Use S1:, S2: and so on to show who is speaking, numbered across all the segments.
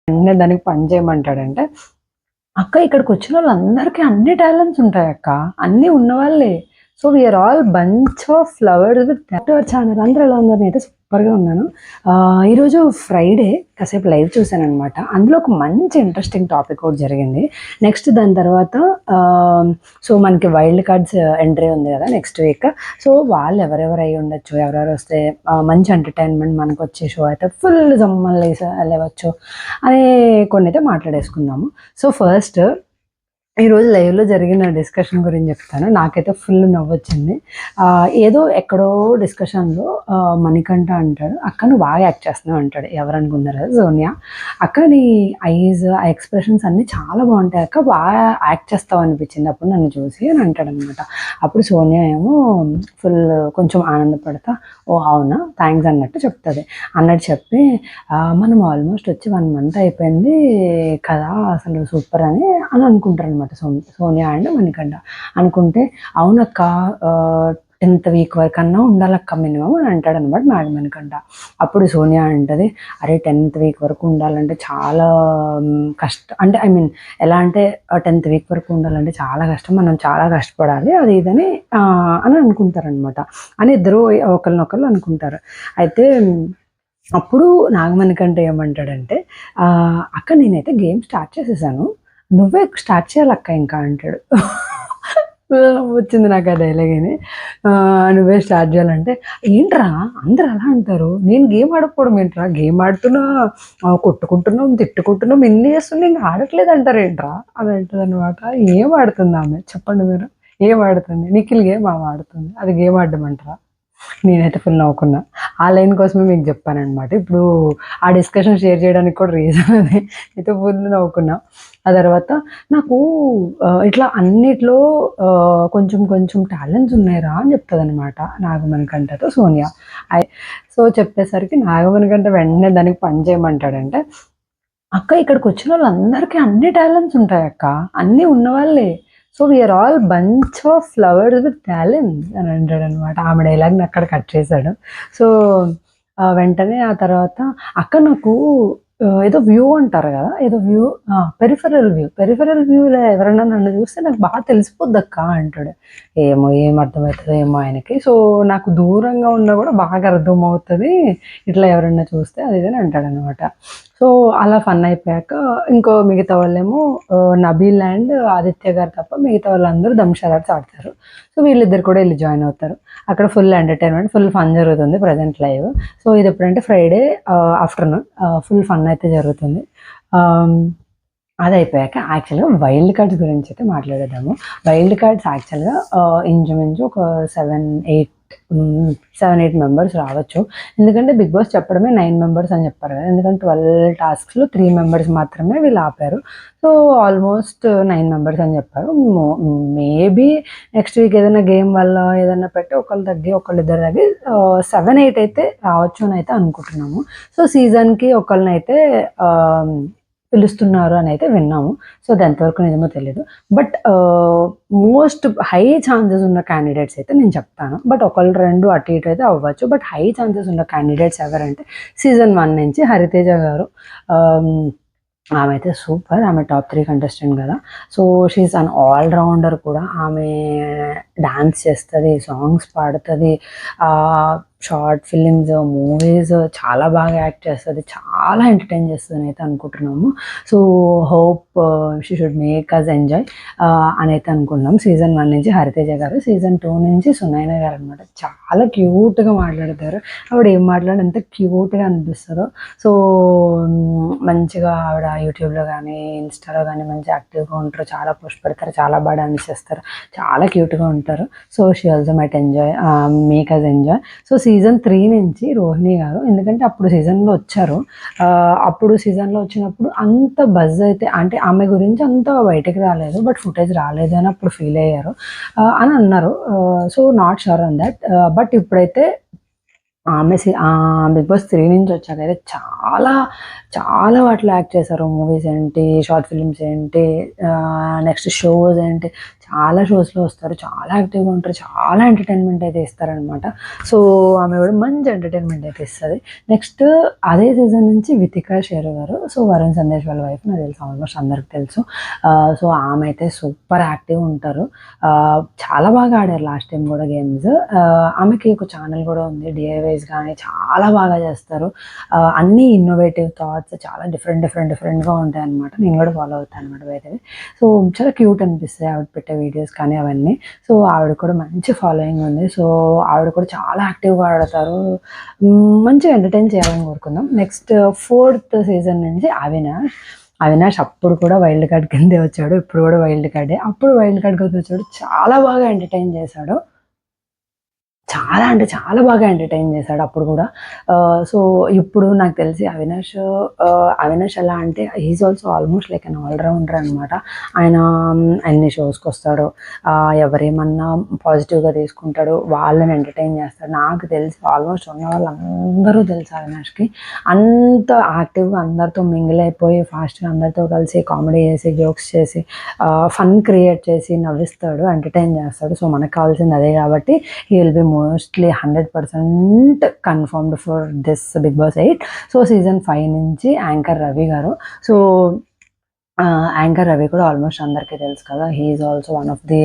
S1: వెంటనే దానికి పని చేయమంటాడంటే, అక్క ఇక్కడికొచ్చిన వాళ్ళందరికీ అన్ని టాలెంట్స్ ఉంటాయక్క. అన్నీ ఉన్నవాళ్ళే. So, we are all bunch of flowers with to our channel. అందరూ ఎలా ఉన్నారు? నేనైతే సూపర్‌గా ఉన్నాను. ఈరోజు ఫ్రైడే కాసేపు లైవ్ చూశాననమాట. అందులో ఒక మంచి ఇంట్రెస్టింగ్ టాపిక్ ఒకటి జరిగింది. నెక్స్ట్ దాని తర్వాత సో, మనకి వైల్డ్ కార్డ్స్ ఎంట్రీ ఉంది కదా నెక్స్ట్ వీక్. సో, వాళ్ళు ఎవరెవరు అయ్యి ఉండొచ్చు, ఎవరెవరు వస్తే మంచి ఎంటర్‌టైన్‌మెంట్ మనకొచ్చే షో అయితే ఫుల్ జమ్మని లేవచ్చు అని కొన్నైతే మాట్లాడేసుకుందాము. సో, ఫస్ట్ ఈరోజు లైవ్‌లో జరిగిన డిస్కషన్ గురించి చెప్తాను. నాకైతే ఫుల్ నవ్వొచ్చింది. ఏదో ఎక్కడో డిస్కషన్‌లో మణికంఠ అంటాడు, "అక్క నువ్వు బాగా యాక్ట్ చేస్తున్నావు" అంటాడు. ఎవరనుకున్నారు? సోనియా. "అక్క నీ ఐస్, ఆ ఎక్స్‌ప్రెషన్స్ అన్నీ చాలా బాగుంటాయి అక్క. బాగా యాక్ట్ చేస్తావు అనిపించింది అప్పుడు నన్ను చూసి" అని అంటాడనమాట. అప్పుడు సోనియా ఏమో ఫుల్ కొంచెం ఆనందపడతా, "ఓహ్! అవునా? థాంక్స్" అన్నట్టు చెప్తది. అన్నట్టు చెప్పి మనం ఆల్మోస్ట్ వచ్చి 1 మంత్ అయిపోయింది కదా! అసలు సూపర్ అని అనుకుంటారనమాట సోనియా అండ్ మణికంఠ. అనుకుంటే, "అవునక్క 10th వీక్ వరకన్నా ఉండాలక్క మినిమమ్" అని అంటాడనమాట మణికంఠ. అప్పుడు సోనియా అంటది, "అరే 10th వీక్ వరకు ఉండాలంటే చాలా అంటే ఐ మీన్ ఎలా అంటే 10th వీక్ వరకు ఉండాలంటే చాలా కష్టం. మనం చాలా కష్టపడాలి అది ఇదని" అని అనుకుంటారనమాట. అని ఇద్దరు ఒకళ్ళనొకళ్ళు అనుకుంటారు. అయితే అప్పుడు నాగమణికంఠ ఏమంటాడంటే, "అక్క నేనైతే గేమ్ స్టార్ట్ చేసేసాను. నువ్వే స్టార్ట్ చేయాలక్క ఇంకా" అంటాడు. నవ్వొచ్చింది నాకు ఆ డైలాగ్ విని. "నువ్వే స్టార్ట్ చేయాలంటే" ఏంట్రా అందరూ అలా అంటారు. నేను గేమ్ ఆడకపోవడం ఏంట్రా? గేమ్ ఆడుతున్నా, కొట్టుకుంటున్నాం, తిట్టుకుంటున్నాం, ఇన్ని చేస్తున్నా ఇంక ఆడట్లేదు అంటారేంట్రా అని అంటదనమాట. ఏం ఆడుతుంది ఆమె చెప్పండి మీరు? ఏం ఆడుతుంది? నిఖిల్ గేమ్ ఆమె ఆడుతుంది. అది గేమ్ ఆడడం అంటారా? నేనైతే ఫుల్ నవ్వుకున్నా. ఆ లైన్ కోసమే మీకు చెప్పాననమాట. ఇప్పుడు ఆ డిస్కషన్ షేర్ చేయడానికి కూడా రీజన్ అదే. అయితే ఫుల్ నవ్వుకున్నా. ఆ తర్వాత నాకు ఇట్లా అన్నిట్లో కొంచెం కొంచెం టాలెంట్స్ ఉన్నాయిరా అని చెప్తదనమాట నాగమణికంఠతో సోనియా. సో, చెప్పేసరికి నాగమణికంఠ వెంటనే దానికి పని చేయమంటాడంటే, "అక్క ఇక్కడికొచ్చిన వాళ్ళందరికీ అన్ని టాలెంట్స్ ఉంటాయక్క. అన్నీ ఉన్నవాళ్ళే. So, we are all bunch of flowers with talents" అని అంటాడనమాట. ఆమె డైలాగ్‌ని అక్కడ కట్ చేశాడు. సో, వెంటనే ఆ తర్వాత "అక్క నాకు ఏదో వ్యూ అంటారు గదా! ఏదో వ్యూ పెరిఫెరల్ వ్యూలో ఎవరైనా నన్ను చూస్తే నాకు బాగా తెలిసిపోద్దక్క" అంటాడు. ఏమో ఏం అర్థమవుతదో ఏమో ఆయనకి. సో, నాకు దూరంగా ఉన్నా గూడా బాగా అర్థమవుతది. ఇట్లా ఎవరైనా చూస్తే అది ఇది అని అంటాడనమాట. సో, అలా ఫన్ అయిపోయాక ఇంకో మిగతా వాళ్ళేమో నబీల్ అండ్ ఆదిత్య గారు తప్ప మిగతా వాళ్ళందరూ దమ్ షరాట్స్ ఆడతారు. సో, వీళ్ళిద్దరు కూడా ఎళ్లి జాయిన్ అవుతారు. అక్కడ ఫుల్ ఎంటర్‌టైన్‌మెంట్, ఫుల్ ఫన్ జరుగుతుంది ప్రెజెంట్ లైవ్. సో, ఇదెప్పుడంటే ఫ్రైడే ఆఫ్టర్‌నూన్ ఫుల్ ఫన్ అయితే జరుగుతుంది. ఆహ్, అదయిపోయాక యాక్చువల్‌గా వైల్డ్ కార్డ్స్ గురించయితే మాట్లాడేద్దాము. వైల్డ్ కార్డ్స్ యాక్చువల్‌గా ఇంచుమించు ఒక 7, 8 మెంబర్స్ రావచ్చు. ఎందుకంటే బిగ్ బాస్ చెప్పడమే 9 మెంబర్స్ అని చెప్పారు కదా! ఎందుకంటే 12 టాస్క్స్‌లో 3 మెంబర్స్ మాత్రమే వీళ్ళు ఆపారు. సో, ఆల్మోస్ట్ 9 మెంబర్స్ అని చెప్పారు. మేబీ నెక్స్ట్ వీక్ ఏదైనా గేమ్ వల్ల ఏదన్నా పెట్టి ఒకళ్ళు తగ్గి, ఒకళ్ళిద్దరు తగ్గి 7, 8 అయితే రావచ్చు అనయితే అనుకుంటున్నాము. సో, సీజన్‌కి ఒకళ్ళనైతే ఆహ్, పిలుస్తున్నారు అనైతే విన్నాము. సో, అది ఎంతవరకు నిజమో తెలీదు. బట్ మోస్ట్ హై ఛాన్సెస్ ఉన్న క్యాండిడేట్స్ అయితే నేను చెప్తాను. బట్ ఒకళ్ళు 2 అటు ఇటు అయితే అవ్వచ్చు. బట్ హై ఛాన్సెస్ ఉన్న క్యాండిడేట్స్ ఎవరంటే సీజన్ 1 నుంచి హరితేజ గారు. ఆహ్, ఆమె అయితే సూపర్. ఆమె టాప్ 3 కంటెస్టెంట్ గదా! So, she is an all rounder కూడా. ఆమె డాన్స్ చేస్తది, సాంగ్స్ పాడుతది, షార్ట్ ఫిల్మ్స్, మూవీస్ చాలా బాగా యాక్ట్ చేస్తది. చాలా ఎంటర్‌టైన్ చేస్తదనైతే అనుకుంటున్నాము. So, hope she should make us enjoy అనైతే అనుకున్నాం. సీజన్ 1 నుంచి హరితేజ గారు, సీజన్ 2 నుంచి సునైన గారనమాట. చాలా క్యూట్‌గా మాట్లాడతారు. ఆవిడ ఏం మాట్లాడినా ఎంత క్యూట్‌గా అనిపిస్తదో. సో, మంచిగా ఆవిడ యూట్యూబ్‌లో గానీ, ఇన్‌స్టాలో గానీ మంచిగా యాక్టివ్‌గా ఉంటారు. చాలా పోస్ట్ పెడతారు. చాలా బాగా డాన్స్ చేస్తారు. చాలా క్యూట్‌గా ఉంటారు. So, she also might enjoy make us enjoy. So, season 3 నుంచి రోహిణి గారు ఎందుకంటే అప్పుడు సీజన్‌లో వచ్చారు. అప్పుడు సీజన్‌లో వచ్చినప్పుడు అంత బజ్ అయితే అంటే ఆమె గురించి అంత బయటకి రాలేదు. బట్ ఫుటేజ్ రాలేదు అని అప్పుడు ఫీల్ అయ్యారు అని అన్నారు. So, not sure on that. But ఇప్పుడైతే ఆమె బిగ్ బాస్ 3 నుంచి వచ్చాకైతే చాలా, చాలా వాటిలో యాక్ట్ చేశారు. మూవీస్ ఏంటి, షార్ట్ ఫిల్మ్స్ ఏంటి, నెక్స్ట్ షోస్ ఏంటి, చాలా షోస్లో వస్తారు, చాలా యాక్టివ్గా ఉంటారు, చాలా ఎంటర్టైన్మెంట్ అయితే ఇస్తారనమాట. సో ఆమె కూడా మంచి ఎంటర్టైన్మెంట్ అయితే ఇస్తుంది. నెక్స్ట్ అదే సీజన్ నుంచి వితికా షేరు గారు, సో వరుణ్ సందేశ్ వాళ్ళ వైఫ్, నాకు తెలుసు, ఆల్మోస్ట్ అందరికి తెలుసు. సో ఆమె అయితే సూపర్ యాక్టివ్ ఉంటారు. చాలా బాగా ఆడారు లాస్ట్ టైం కూడా గేమ్స్. ఆమెకి ఒక ఛానల్ కూడా ఉంది, డిఐవైస్ కానీ చాలా బాగా చేస్తారు. అన్నీ ఇన్నోవేటివ్ థాట్స్ చాలా డిఫరెంట్గా ఉంటాయి అనమాట. నేను కూడా ఫాలో అవుతాను అనమాట బయట. సో చాలా క్యూట్ అనిపిస్తాయి ఆవిడ పెట్టే వీడియోస్ కానీ అవన్నీ. సో ఆవిడ కూడా మంచి ఫాలోయింగ్ ఉంది. సో ఆవిడ కూడా చాలా యాక్టివ్గా ఆడతారు. మంచిగా ఎంటర్టైన్ చేయాలని కోరుకుందాం. నెక్స్ట్ 4th సీజన్ నుంచి అవినాష్ అప్పుడు కూడా వైల్డ్ కార్డ్ కిందే వచ్చాడు, ఇప్పుడు కూడా వైల్డ్ కార్డే. అప్పుడు వైల్డ్ కార్డ్ కింద వచ్చాడు, చాలా బాగా ఎంటర్టైన్ చేశాడు. చాలా అంటే చాలా బాగా ఎంటర్టైన్ చేశాడు అప్పుడు కూడా. సో ఇప్పుడు నాకు తెలిసి అవినాష్ ఎలా అంటే is also almost like an allrounder అనమాట. ఆయన అన్ని షోస్కి వస్తాడు, ఎవరేమన్నా పాజిటివ్గా తీసుకుంటాడు, వాళ్ళని ఎంటర్టైన్ చేస్తాడు. నాకు తెలిసి ఆల్మోస్ట్ ఉన్న వాళ్ళందరూ తెలుసు అవినాష్కి. అంత యాక్టివ్గా అందరితో మింగిల్ అయిపోయి ఫాస్ట్గా అందరితో కలిసి కామెడీ చేసి, జోక్స్ చేసి, ఫన్ క్రియేట్ చేసి నవ్విస్తాడు, ఎంటర్టైన్ చేస్తాడు. సో మనకు కావాల్సింది అదే కాబట్టి he will be mostly 100% confirmed for this Big Boss 8. So season 5 నుంచి యాంకర్ రవి గారు. సో యాంకర్ రవి కూడా ఆల్మోస్ట్ అందరికీ తెలుసు కదా, he is also one of the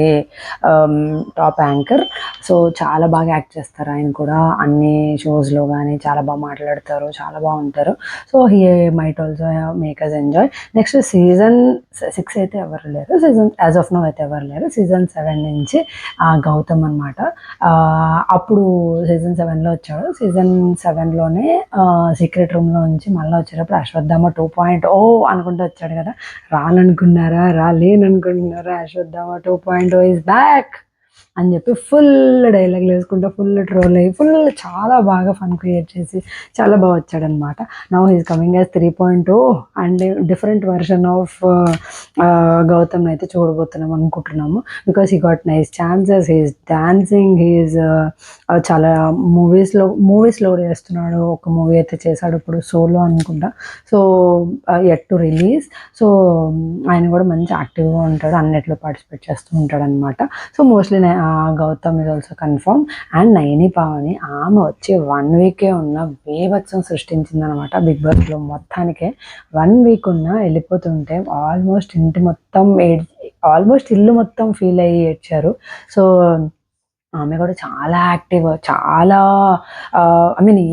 S1: top anchor. So చాలా బాగా యాక్ట్ చేస్తారు ఆయన కూడా, అన్ని షోస్లో కానీ చాలా బాగా మాట్లాడతారు, చాలా బాగుంటారు. So he might also make us enjoy. Next season 6 అయితే ఎవరు లేరు, యాజ్ ఆఫ్ నో అయితే ఎవరు లేరు. సీజన్ 7 నుంచి గౌతమ్ అనమాట. అప్పుడు సీజన్ 7లో వచ్చాడు. సీజన్ 7లోనే సీక్రెట్ రూమ్లో నుంచి మళ్ళీ వచ్చేటప్పుడు అశ్వత్థామ 2.0 అనుకుంటూ వచ్చాడు కదా. రాననుకున్నారా, రాలేననుకుంటున్నారా, అశ్వత్థామ 2.0 ఈజ్ బ్యాక్ అని చెప్పి ఫుల్ డైలాగ్లు వేసుకుంటూ, ఫుల్ ట్రోల్ అయ్యి, చాలా బాగా ఫన్ క్రియేట్ చేసి చాలా బాగా వచ్చాడనమాట. Now he's coming as 3.0 and different version of Gautam అయితే చూడబోతున్నాం అనుకుంటున్నాము. Because he got nice chances, he's dancing, he's చాలా మూవీస్లో కూడా చేస్తున్నాడు. ఒక మూవీ అయితే చేశాడు ఇప్పుడు, సోలో అనుకుంటా. So yet to release. So ఆయన కూడా మంచి యాక్టివ్గా ఉంటాడు, అన్నిట్లో పార్టిసిపేట్ చేస్తూ ఉంటాడు అనమాట. So mostly Gautam is also confirm. And Naini Pavani, ఆమె వచ్చి 1 వీకే ఉన్న బీభత్సం సృష్టించింది అనమాట బిగ్ బాస్లో. మొత్తానికే 1 వీక్ ఉన్నా వెళ్ళిపోతుంటే ఆల్మోస్ట్ ఇల్లు మొత్తం ఫీల్ అయ్యి ఏడ్చారు. సో ఆమె కూడా చాలా యాక్టివ్, చాలా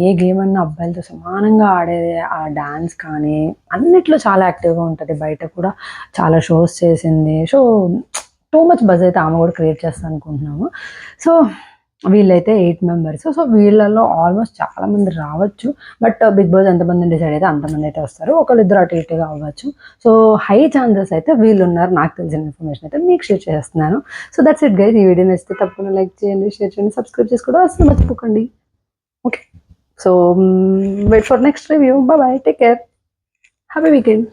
S1: ఏ గేమ్ అన్నా అబ్బాయిలతో సమానంగా ఆడేది. ఆ డాన్స్ కానీ అన్నిట్లో చాలా యాక్టివ్గా ఉంటుంది. బయట కూడా చాలా షోస్ చేసింది. సో టూ మచ్ బజ్ అయితే ఆమె కూడా క్రియేట్ చేస్తాను అనుకుంటున్నాము. సో వీళ్ళైతే 8 మెంబర్స్. సో వీళ్ళలో ఆల్మోస్ట్ చాలామంది రావచ్చు, బట్ బిగ్ బాస్ ఎంతమంది డిసైడ్ అయితే అంతమంది అయితే వస్తారు. ఒకళ్ళిద్దరు అటు ఇటుగా అవ్వచ్చు. సో హై ఛాన్సెస్ అయితే వీళ్ళు ఉన్నారు, నాకు తెలిసిన ఇన్ఫర్మేషన్ అయితే మీకు షేర్ చేస్తున్నాను. So that's it guys. ఈ వీడియో నచ్చితే తప్పకుండా లైక్ చేయండి, షేర్ చేయండి, సబ్స్క్రైబ్ చేసుకోవడం అసలు మర్చిపోకండి. Okay, so wait for next review. Bye, take care, happy weekend.